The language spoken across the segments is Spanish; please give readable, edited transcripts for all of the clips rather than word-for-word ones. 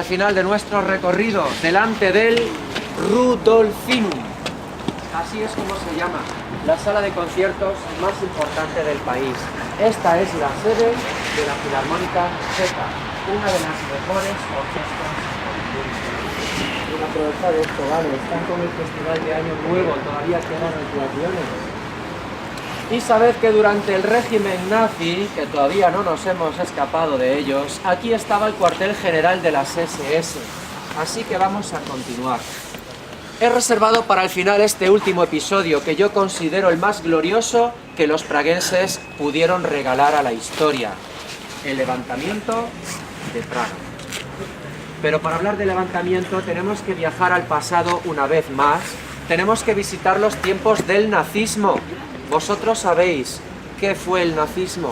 Al final de nuestro recorrido, delante del Rudolfinum. Así es como se llama, la sala de conciertos más importante del país. Esta es la sede de la Filarmónica Checa, una de las mejores orquestas del mundo. Quiero aprovechar esto, vale, están con el Festival de Año Nuevo, todavía quedan actuaciones. Y sabed que durante el régimen nazi, que todavía no nos hemos escapado de ellos, aquí estaba el cuartel general de las SS. Así que vamos a continuar. He reservado para el final este último episodio, que yo considero el más glorioso que los praguenses pudieron regalar a la historia. El levantamiento de Praga. Pero para hablar de levantamiento tenemos que viajar al pasado una vez más. Tenemos que visitar los tiempos del nazismo. ¿Vosotros sabéis qué fue el nazismo?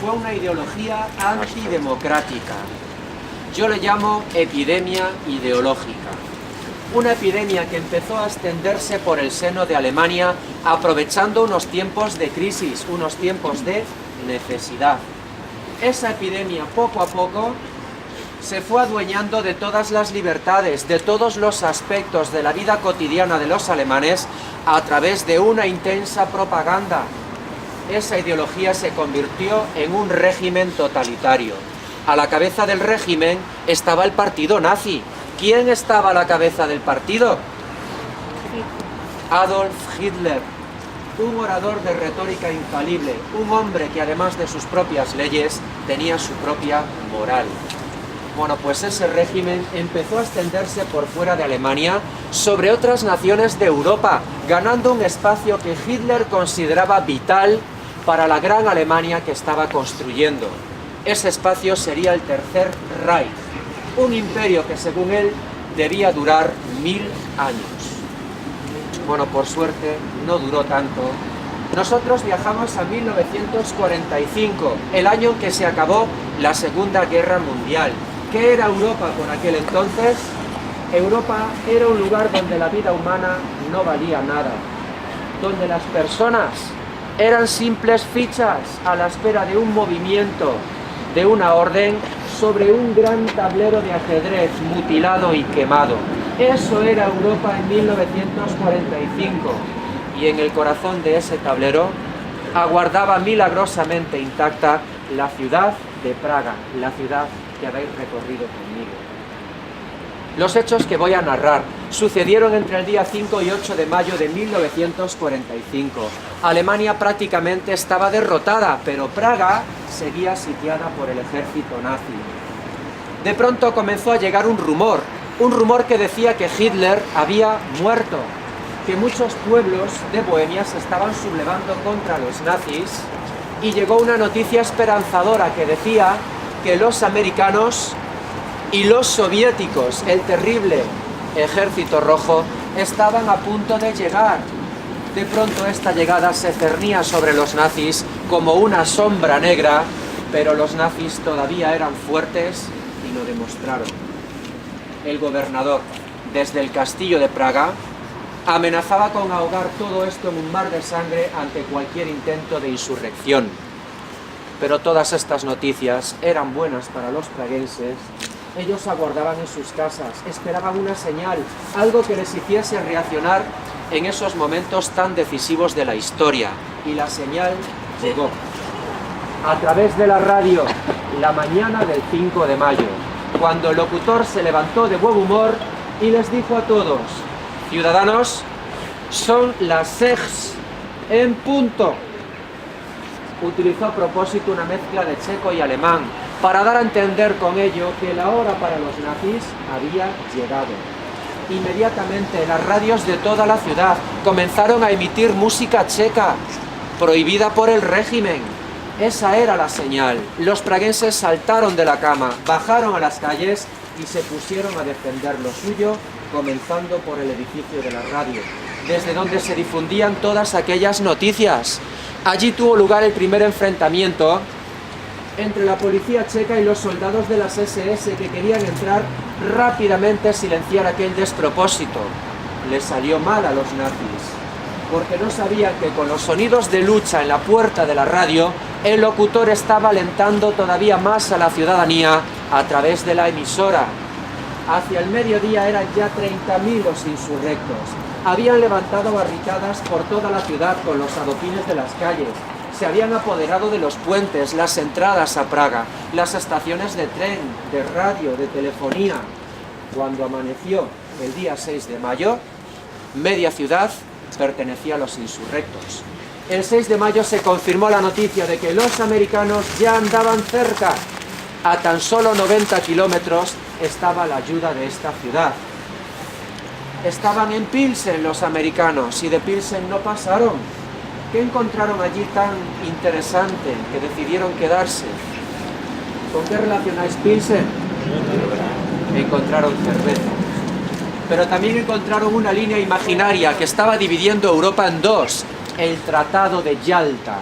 Fue una ideología antidemocrática. Yo le llamo epidemia ideológica. Una epidemia que empezó a extenderse por el seno de Alemania, aprovechando unos tiempos de crisis, unos tiempos de necesidad. Esa epidemia, poco a poco, se fue adueñando de todas las libertades, de todos los aspectos de la vida cotidiana de los alemanes a través de una intensa propaganda. Esa ideología se convirtió en un régimen totalitario. A la cabeza del régimen estaba el partido nazi. ¿Quién estaba a la cabeza del partido? Adolf Hitler, un orador de retórica infalible, un hombre que además de sus propias leyes tenía su propia moral. Bueno, pues ese régimen empezó a extenderse por fuera de Alemania sobre otras naciones de Europa, ganando un espacio que Hitler consideraba vital para la gran Alemania que estaba construyendo. Ese espacio sería el Tercer Reich, un imperio que según él debía durar 1000 años. Bueno, por suerte no duró tanto. Nosotros viajamos a 1945, el año en que se acabó la Segunda Guerra Mundial. ¿Qué era Europa por aquel entonces? Europa era un lugar donde la vida humana no valía nada, donde las personas eran simples fichas a la espera de un movimiento, de una orden, sobre un gran tablero de ajedrez mutilado y quemado. Eso era Europa en 1945, y en el corazón de ese tablero aguardaba milagrosamente intacta la ciudad de Praga, la ciudad que habéis recorrido conmigo. Los hechos que voy a narrar sucedieron entre el día 5 y 8 de mayo de 1945. Alemania prácticamente estaba derrotada, pero Praga seguía sitiada por el ejército nazi. De pronto comenzó a llegar un rumor que decía que Hitler había muerto, que muchos pueblos de Bohemia se estaban sublevando contra los nazis, y llegó una noticia esperanzadora que decía que los americanos y los soviéticos, el terrible Ejército Rojo, estaban a punto de llegar. De pronto esta llegada se cernía sobre los nazis como una sombra negra, pero los nazis todavía eran fuertes y lo demostraron. El gobernador, desde el castillo de Praga, amenazaba con ahogar todo esto en un mar de sangre ante cualquier intento de insurrección. Pero todas estas noticias eran buenas para los praguenses. Ellos aguardaban en sus casas, esperaban una señal, algo que les hiciese reaccionar en esos momentos tan decisivos de la historia. Y la señal llegó. A través de la radio, la mañana del 5 de mayo, cuando el locutor se levantó de buen humor y les dijo a todos: ciudadanos, son las 6 en punto. Utilizó a propósito una mezcla de checo y alemán para dar a entender con ello que la hora para los nazis había llegado. Inmediatamente las radios de toda la ciudad comenzaron a emitir música checa, prohibida por el régimen. Esa era la señal. Los praguenses saltaron de la cama, bajaron a las calles y se pusieron a defender lo suyo, comenzando por el edificio de la radio, desde donde se difundían todas aquellas noticias. Allí tuvo lugar el primer enfrentamiento entre la policía checa y los soldados de las SS, que querían entrar rápidamente a silenciar aquel despropósito. Les salió mal a los nazis, porque no sabían que con los sonidos de lucha en la puerta de la radio, el locutor estaba alentando todavía más a la ciudadanía a través de la emisora. Hacia el mediodía eran ya 30.000 los insurrectos. Habían levantado barricadas por toda la ciudad con los adoquines de las calles. Se habían apoderado de los puentes, las entradas a Praga, las estaciones de tren, de radio, de telefonía. Cuando amaneció el día 6 de mayo, media ciudad pertenecía a los insurrectos. El 6 de mayo se confirmó la noticia de que los americanos ya andaban cerca. A tan solo 90 kilómetros estaba la ayuda de esta ciudad. Estaban en Pilsen los americanos y de Pilsen no pasaron. ¿Qué encontraron allí tan interesante que decidieron quedarse? ¿Con qué relacionáis Pilsen? Encontraron cerveza. Pero también encontraron una línea imaginaria que estaba dividiendo Europa en dos, el Tratado de Yalta.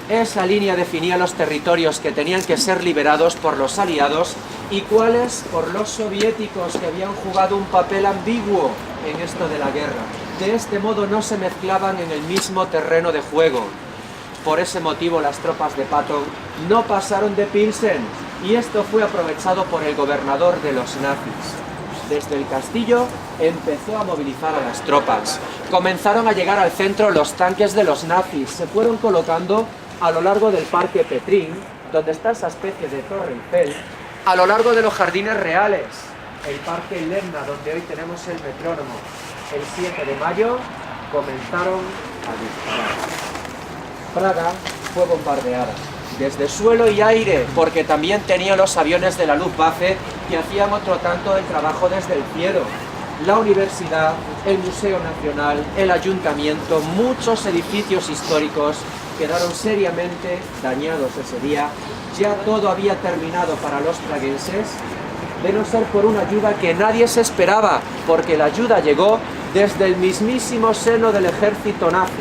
Esa línea definía los territorios que tenían que ser liberados por los aliados y cuáles por los soviéticos, que habían jugado un papel ambiguo en esto de la guerra. De este modo no se mezclaban en el mismo terreno de juego. Por ese motivo las tropas de Patton no pasaron de Pilsen y esto fue aprovechado por el gobernador de los nazis. Desde el castillo empezó a movilizar a las tropas. Comenzaron a llegar al centro los tanques de los nazis. Se fueron colocando a lo largo del Parque Petrin, donde está esa especie de Torre Eiffel, a lo largo de los Jardines Reales, el Parque Lemna, donde hoy tenemos el metrónomo. El 7 de mayo comenzaron a disparar. Praga fue bombardeada desde suelo y aire, porque también tenía los aviones de la Luftwaffe que hacían otro tanto del trabajo desde el cielo. La universidad, el Museo Nacional, el Ayuntamiento, muchos edificios históricos quedaron seriamente dañados ese día. Ya todo había terminado para los praguenses, de no ser por una ayuda que nadie se esperaba, porque la ayuda llegó desde el mismísimo seno del ejército nazi.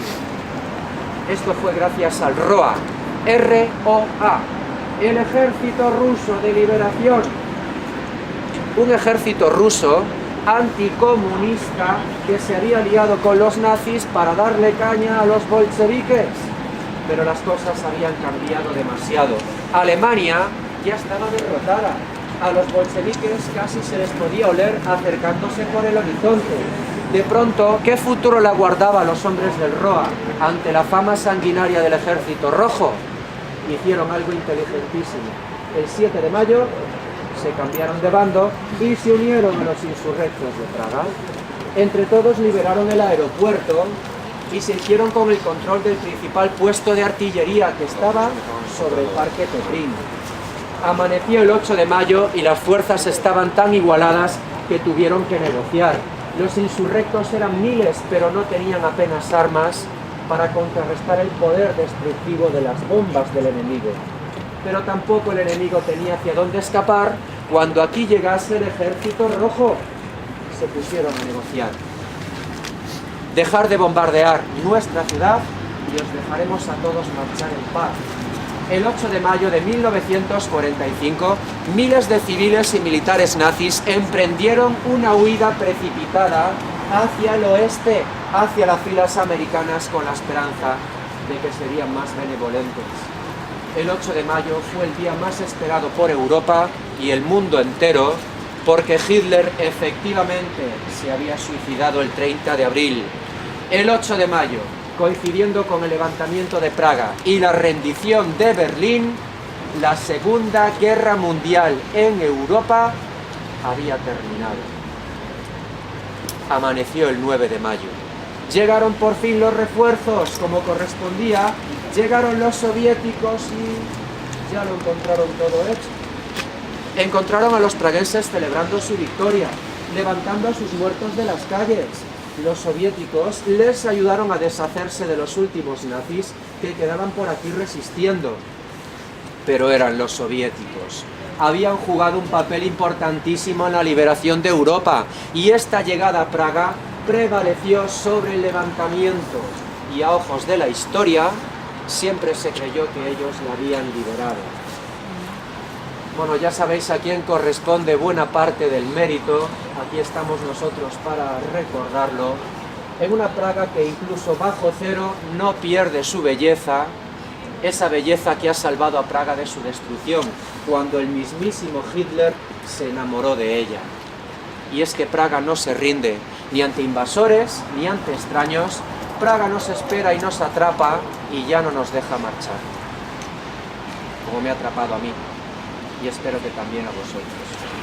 Esto fue gracias al ROA, R-O-A, el Ejército Ruso de Liberación. Un ejército ruso anticomunista que se había aliado con los nazis para darle caña a los bolcheviques. Pero las cosas habían cambiado demasiado. Alemania ya estaba derrotada. A los bolcheviques casi se les podía oler acercándose por el horizonte. De pronto, ¿qué futuro le aguardaba a los hombres del ROA ante la fama sanguinaria del Ejército Rojo? Hicieron algo inteligentísimo. El 7 de mayo se cambiaron de bando y se unieron a los insurrectos de Praga. Entre todos liberaron el aeropuerto y se hicieron con el control del principal puesto de artillería que estaba sobre el Parque Petrin. Amaneció el 8 de mayo y las fuerzas estaban tan igualadas que tuvieron que negociar. Los insurrectos eran miles, pero no tenían apenas armas para contrarrestar el poder destructivo de las bombas del enemigo. Pero tampoco el enemigo tenía hacia dónde escapar cuando aquí llegase el Ejército Rojo. Se pusieron a negociar. Dejar de bombardear nuestra ciudad y os dejaremos a todos marchar en paz. El 8 de mayo de 1945, miles de civiles y militares nazis emprendieron una huida precipitada hacia el oeste, hacia las filas americanas, con la esperanza de que serían más benevolentes. El 8 de mayo fue el día más esperado por Europa y el mundo entero, porque Hitler efectivamente se había suicidado el 30 de abril. El 8 de mayo, coincidiendo con el levantamiento de Praga y la rendición de Berlín, la Segunda Guerra Mundial en Europa había terminado. Amaneció el 9 de mayo. Llegaron por fin los refuerzos, como correspondía, llegaron los soviéticos y ya lo encontraron todo hecho. Encontraron a los praguenses celebrando su victoria, levantando a sus muertos de las calles. Los soviéticos les ayudaron a deshacerse de los últimos nazis que quedaban por aquí resistiendo. Pero eran los soviéticos. Habían jugado un papel importantísimo en la liberación de Europa y esta llegada a Praga prevaleció sobre el levantamiento y a ojos de la historia siempre se creyó que ellos la habían liberado. Bueno, ya sabéis a quién corresponde buena parte del mérito. Aquí estamos nosotros para recordarlo. En una Praga que incluso bajo cero no pierde su belleza, esa belleza que ha salvado a Praga de su destrucción, cuando el mismísimo Hitler se enamoró de ella. Y es que Praga no se rinde, ni ante invasores, ni ante extraños. Praga nos espera y nos atrapa y ya no nos deja marchar. Como me ha atrapado a mí, y espero que también a vosotros.